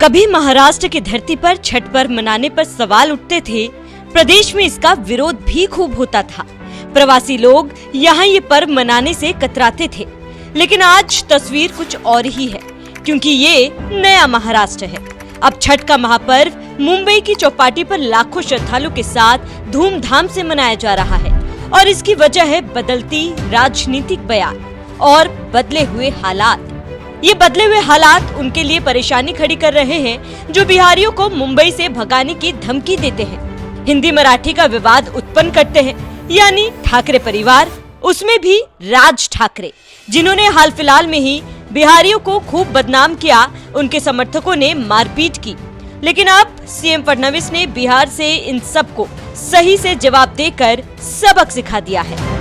कभी महाराष्ट्र की धरती पर छठ पर्व मनाने पर सवाल उठते थे, प्रदेश में इसका विरोध भी खूब होता था। प्रवासी लोग यहाँ ये पर्व मनाने से कतराते थे, लेकिन आज तस्वीर कुछ और ही है, क्योंकि ये नया महाराष्ट्र है। अब छठ का महापर्व मुंबई की चौपाटी पर लाखों श्रद्धालुओं के साथ धूमधाम से मनाया जा रहा है, और इसकी वजह है बदलती राजनीतिक बयान और बदले हुए हालात। ये बदले हुए हालात उनके लिए परेशानी खड़ी कर रहे हैं जो बिहारियों को मुंबई से भगाने की धमकी देते हैं, हिंदी मराठी का विवाद उत्पन्न करते हैं, यानी ठाकरे परिवार, उसमें भी राज ठाकरे, जिन्होंने हाल फिलहाल में ही बिहारियों को खूब बदनाम किया। उनके समर्थकों ने मारपीट की, लेकिन अब सीएम फडणवीस ने बिहार से इन सबको सही से जवाब देकर सबक सिखा दिया है।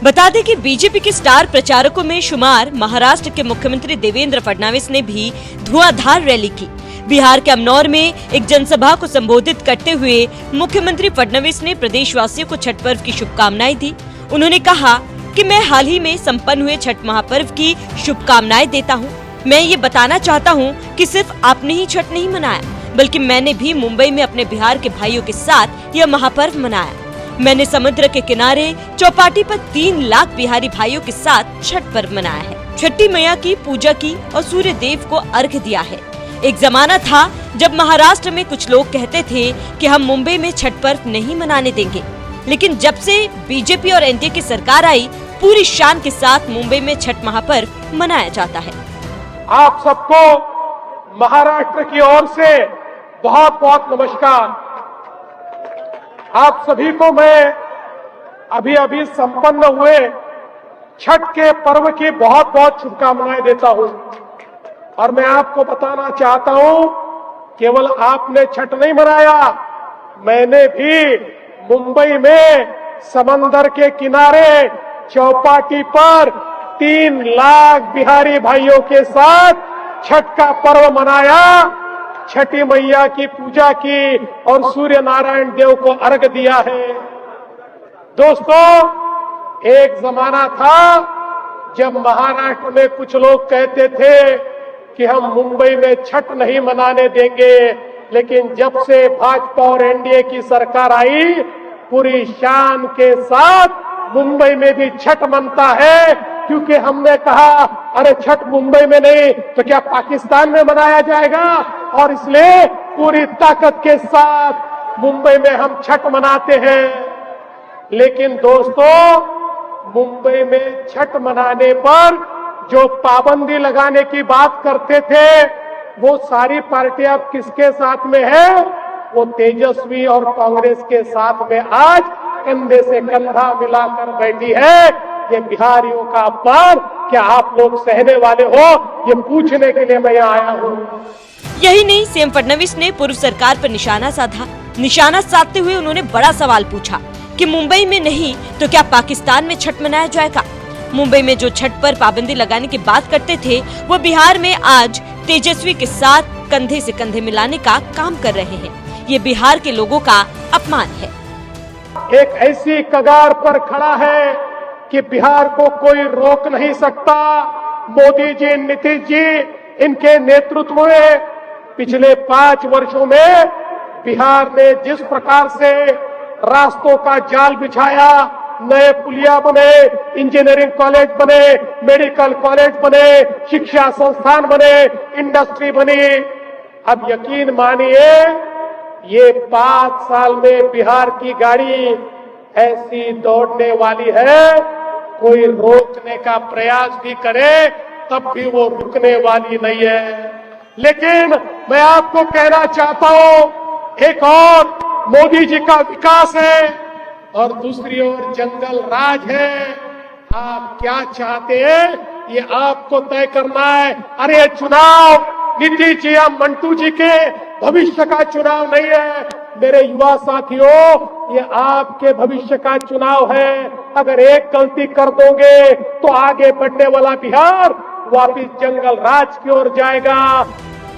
बता दें कि बीजेपी के स्टार प्रचारकों में शुमार महाराष्ट्र के मुख्यमंत्री देवेंद्र फडणवीस ने भी धुआंधार रैली की। बिहार के अमनौर में एक जनसभा को संबोधित करते हुए मुख्यमंत्री फडणवीस ने प्रदेशवासियों को छठ पर्व की शुभकामनाएं दी। उन्होंने कहा कि मैं हाल ही में संपन्न हुए छठ महापर्व की शुभकामनाएं देता हूं। मैं ये बताना चाहता हूं कि सिर्फ आपने ही छठ नहीं मनाया, बल्कि मैंने भी मुंबई में अपने बिहार के भाइयों के साथ यह महापर्व मनाया। मैंने समुद्र के किनारे चौपाटी पर 3 लाख बिहारी भाइयों के साथ छठ पर्व मनाया है। छठी मैया की पूजा की और सूर्य देव को अर्घ्य दिया है। एक जमाना था जब महाराष्ट्र में कुछ लोग कहते थे कि हम मुंबई में छठ पर्व नहीं मनाने देंगे, लेकिन जब से बीजेपी और एनडीए की सरकार आई, पूरी शान के साथ मुंबई में छठ महापर्व मनाया जाता है। आप सबको महाराष्ट्र की ओर से बहुत बहुत नमस्कार। आप सभी को मैं अभी अभी संपन्न हुए छठ के पर्व की बहुत बहुत शुभकामनाएं देता हूं। और मैं आपको बताना चाहता हूं, केवल आपने छठ नहीं मनाया, मैंने भी मुंबई में समंदर के किनारे चौपाटी पर 3 लाख बिहारी भाइयों के साथ छठ का पर्व मनाया, छठी मैया की पूजा की और सूर्य नारायण देव को अर्घ्य दिया है। दोस्तों, एक जमाना था जब महाराष्ट्र में कुछ लोग कहते थे कि हम मुंबई में छठ नहीं मनाने देंगे, लेकिन जब से भाजपा और एनडीए की सरकार आई, पूरी शान के साथ मुंबई में भी छठ मनता है, क्योंकि हमने कहा अरे छठ मुंबई में नहीं तो क्या पाकिस्तान में मनाया जाएगा, और इसलिए पूरी ताकत के साथ मुंबई में हम छठ मनाते हैं। लेकिन दोस्तों, मुंबई में छठ मनाने पर जो पाबंदी लगाने की बात करते थे, वो सारी पार्टियां किसके साथ में है? वो तेजस्वी और कांग्रेस के साथ में आज कंधे से कंधा मिलाकर बैठी है। ये बिहारियों का अपमान क्या आप लोग सहने वाले हो? ये पूछने के लिए मैं यहाँ आया हूँ। यही नहीं, सीएम फडणवीस ने पूर्व सरकार पर निशाना साधा। निशाना साधते हुए उन्होंने बड़ा सवाल पूछा कि मुंबई में नहीं तो क्या पाकिस्तान में छठ मनाया जाएगा? मुंबई में जो छठ पर पाबंदी लगाने की बात करते थे, वो बिहार में आज तेजस्वी के साथ कंधे से कंधे मिलाने का काम कर रहे हैं। ये बिहार के लोगों का अपमान है। एक ऐसी कगार पर खड़ा है कि बिहार को कोई रोक नहीं सकता। मोदी जी, नीतीश जी, इनके नेतृत्व में पिछले 5 वर्षों में बिहार ने जिस प्रकार से रास्तों का जाल बिछाया, नए पुलिया बने, इंजीनियरिंग कॉलेज बने, मेडिकल कॉलेज बने, शिक्षा संस्थान बने, इंडस्ट्री बनी। अब यकीन मानिए, ये 5 साल में बिहार की गाड़ी ऐसी दौड़ने वाली है, कोई रोकने का प्रयास भी करे तब भी वो रुकने वाली नहीं है। लेकिन मैं आपको कहना चाहता हूं, एक और मोदी जी का विकास है और दूसरी ओर जंगल राज है। आप क्या चाहते हैं, ये आपको तय करना है। अरे चुनाव नीतीश जी या मंटू जी के भविष्य का चुनाव नहीं है मेरे युवा साथियों, ये आपके भविष्य का चुनाव है। अगर एक गलती कर दोगे तो आगे बढ़ने वाला बिहार वापिस जंगल राज की ओर जाएगा।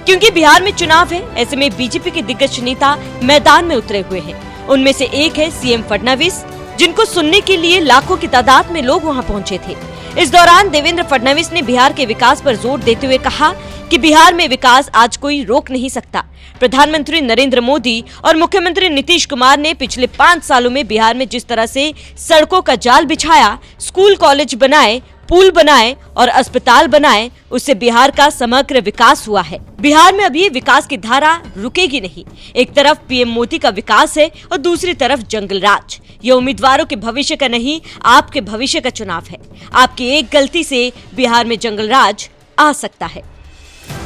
क्योंकि बिहार में चुनाव है, ऐसे में बीजेपी के दिग्गज नेता मैदान में उतरे हुए हैं। उनमें से एक है सीएम फडणवीस, जिनको सुनने के लिए लाखों की तादाद में लोग वहां पहुंचे थे। इस दौरान देवेंद्र फडणवीस ने बिहार के विकास पर जोर देते हुए कहा कि बिहार में विकास आज कोई रोक नहीं सकता। प्रधानमंत्री नरेंद्र मोदी और मुख्यमंत्री नीतीश कुमार ने पिछले 5 सालों में बिहार में जिस तरह से सड़कों का जाल बिछाया, स्कूल कॉलेज बनाए, पुल बनाए और अस्पताल बनाए, उससे बिहार का समग्र विकास हुआ है। बिहार में अभी विकास की धारा रुकेगी नहीं। एक तरफ पीएम मोदी का विकास है और दूसरी तरफ जंगल राज। ये उम्मीदवारों के भविष्य का नहीं, आपके भविष्य का चुनाव है। आपकी एक गलती से बिहार में जंगल राज आ सकता है।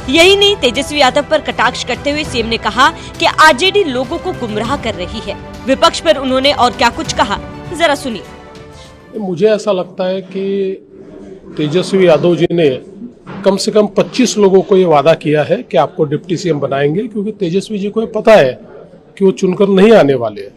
यही नहीं, तेजस्वी यादव पर कटाक्ष करते हुए सीएम ने कहा कि आरजेडी लोगों को गुमराह कर रही है। विपक्ष पर उन्होंने और क्या कुछ कहा, जरा सुनिए। मुझे ऐसा लगता है कि तेजस्वी यादव जी ने कम से कम 25 लोगों को ये वादा किया है कि आपको डिप्टी सीएम बनाएंगे, क्योंकि तेजस्वी जी को ये पता है कि वो चुनकर नहीं आने वाले हैं।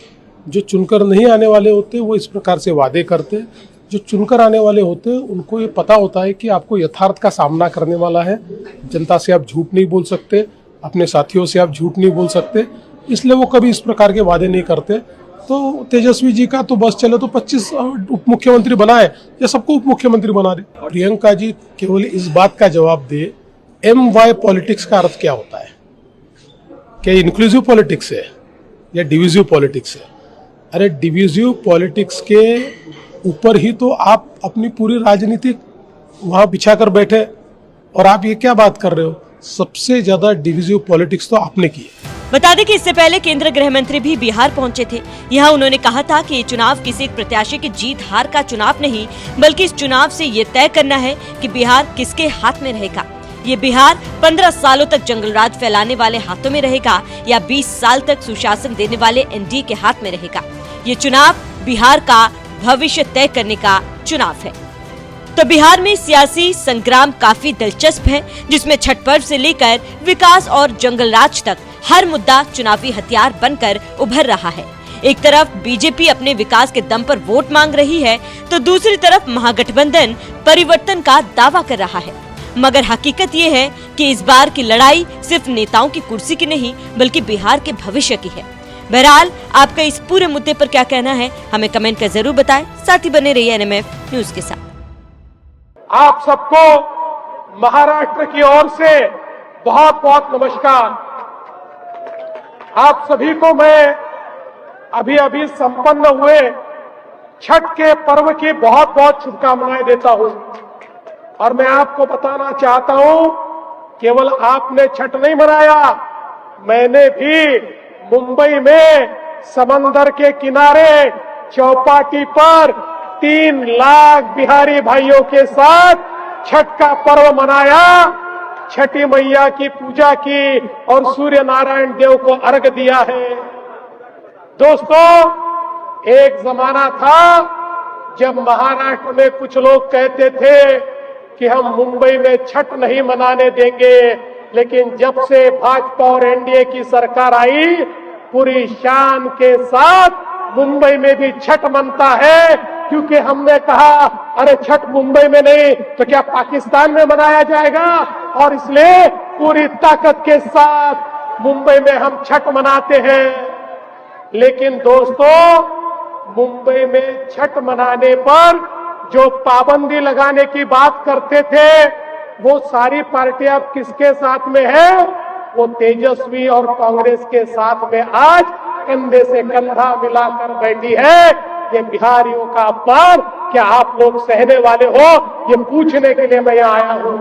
जो चुनकर नहीं आने वाले होते वो इस प्रकार से वादे करते। जो चुनकर आने वाले होते उनको ये पता होता है कि आपको यथार्थ का सामना करने वाला है। जनता से आप झूठ नहीं बोल सकते, अपने साथियों से आप झूठ नहीं बोल सकते, इसलिए वो कभी इस प्रकार के वादे नहीं करते। तो तेजस्वी जी का तो बस चले तो 25 उप मुख्यमंत्री बनाए या सबको उप मुख्यमंत्री बना दे। प्रियंका जी केवल इस बात का जवाब दे, MY पॉलिटिक्स का अर्थ क्या होता है? क्या इंक्लूसिव पॉलिटिक्स है या डिविजिव पॉलिटिक्स है? अरे डिविजिव पॉलिटिक्स के ऊपर ही तो आप अपनी पूरी राजनीति वहां बिछा कर बैठे और आप ये क्या बात कर रहे हो? सबसे ज्यादा डिविजिव पॉलिटिक्स तो आपने की है। बता दें कि इससे पहले केंद्रीय गृह मंत्री भी बिहार पहुंचे थे। यहाँ उन्होंने कहा था कि ये चुनाव किसी एक प्रत्याशी की जीत हार का चुनाव नहीं, बल्कि इस चुनाव से ये तय करना है कि बिहार किसके हाथ में रहेगा। ये बिहार 15 सालों तक जंगल राज फैलाने वाले हाथों में रहेगा या 20 साल तक सुशासन देने वाले एनडीए के हाथ में रहेगा। ये चुनाव बिहार का भविष्य तय करने का चुनाव है। तो बिहार में सियासी संग्राम काफी दिलचस्प है, जिसमें छठ पर्व से लेकर विकास और जंगल राज तक हर मुद्दा चुनावी हथियार बनकर उभर रहा है। एक तरफ बीजेपी अपने विकास के दम पर वोट मांग रही है, तो दूसरी तरफ महागठबंधन परिवर्तन का दावा कर रहा है। मगर हकीकत ये है कि इस बार की लड़ाई सिर्फ नेताओं की कुर्सी की नहीं, बल्कि बिहार के भविष्य की है। बहरहाल, आपका इस पूरे मुद्दे पर क्या कहना है, हमें कमेंट कर जरूर बताएं। साथ ही बने रहिए NMF न्यूज के साथ। आप सबको महाराष्ट्र की ओर से बहुत बहुत नमस्कार। आप सभी को मैं अभी अभी संपन्न हुए छठ के पर्व की बहुत बहुत शुभकामनाएं देता हूं। और मैं आपको बताना चाहता हूं, केवल आपने छठ नहीं मनाया, मैंने भी मुंबई में समंदर के किनारे चौपाटी पर 3 लाख बिहारी भाइयों के साथ छठ का पर्व मनाया, छठी मैया की पूजा की और सूर्य नारायण देव को अर्घ दिया है। दोस्तों, एक जमाना था जब महाराष्ट्र में कुछ लोग कहते थे कि हम मुंबई में छठ नहीं मनाने देंगे, लेकिन जब से भाजपा और एनडीए की सरकार आई, पूरी शान के साथ मुंबई में भी छठ मनता है, क्योंकि हमने कहा अरे छठ मुंबई में नहीं तो क्या पाकिस्तान में मनाया जाएगा, और इसलिए पूरी ताकत के साथ मुंबई में हम छठ मनाते हैं। लेकिन दोस्तों, मुंबई में छठ मनाने पर जो पाबंदी लगाने की बात करते थे, वो सारी पार्टियां अब किसके साथ में है? वो तेजस्वी और कांग्रेस के साथ में आज कंधे से कंधा मिलाकर बैठी है। ये बिहारियों का अपमान क्या आप लोग सहने वाले हो? ये पूछने के लिए मैं यहाँ आया हूँ।